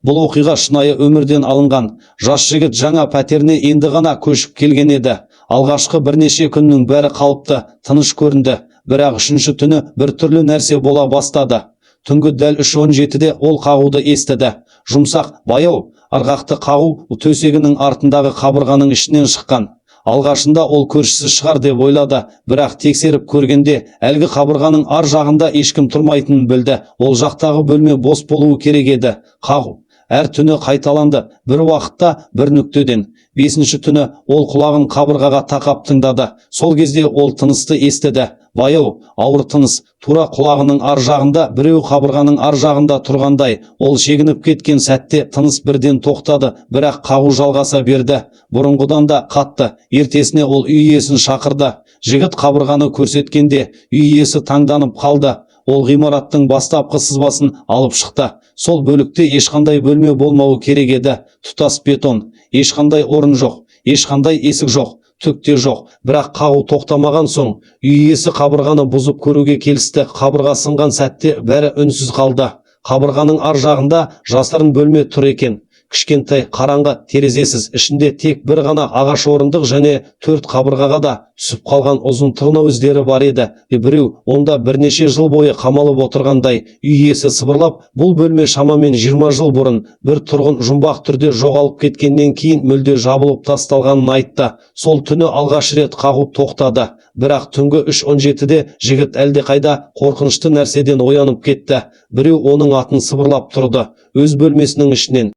Бұл оқиға шынайы өмірден алынған. Жас жігіт жаңа пәтеріне енді ғана көшіп келген еді. Алғашқы бірнеше күннің бәрі қалыпты, тыныш көрінді. Бірақ үшінші түні бір түрлі нәрсе бола бастады. Түнгі дәл 3:17-де ол қағуды естіді. Жұмсақ, баяу, ырғақты қағу төсегінің артындағы қабырғаның ішінен шыққан. Алғашында ол көршісі шығар деп ойлады, бірақ тексеріп көргенде әлгі қабырғаның ар жағында ешкім тұрмайтынын білді. Ол жақтағы бөлме бос болуы керек еді. Қағу әр түні қайталанды, бір уақытта бір нүктеден. 5-ші түні ол құлағын қабырғаға тақап тыңдады. Сол кезде ол тынысты естіді. Баяу, ауыр тыныс, тура құлағының ар жағында, біреу қабырғаның ар жағында тұрғандай. Ол шегініп кеткен сәтте тыныс бірден тоқтады, бірақ қағу жалғаса берді. Бұрынғыдан да қатты. Ертесіне ол үй иесін шақырды. Жігіт қабырғаны көрсеткенде үй иесі таңданып қалды. Ол ғимараттың бастапқы сызбасын алып шықты. Сол бөлікте ешқандай бөлме болмауы керек еді. Тұтас бетон, ешқандай орын жоқ, ешқандай есік жоқ, түк те жоқ. Бірақ қағу тоқтамаған соң үй иесі қабырғаны бұзып көруге келісті. Қабырға сынған сәтте бәрі үнсіз қалды. Қабырғаның ар жағында жасырын бөлме тұр екен. Кішкентай, қараңғы, терезесіз, ішінде тек бір ғана ағаш орындық және 4 қабырғаға да түсіп қалған ұзын тырнау іздері бар еді. Біреу онда бірнеше жыл бойы қамалып отырғандай. Үй иесі сыбырлап, бұл бөлме шамамен 20 жыл бұрын бір тұрғын жұмбақ түрде жоғалып кеткеннен кейін мүлде жабылып тасталғанын айтты. Сол түні алғаш рет қағу тоқтады. Бірақ түнгі 3:17-де жігіт әлдеқайда қорқынышты нәрседен оянып кетті. Біреу оның атын сыбырлап тұрды. Өз бөлмесінің ішінен.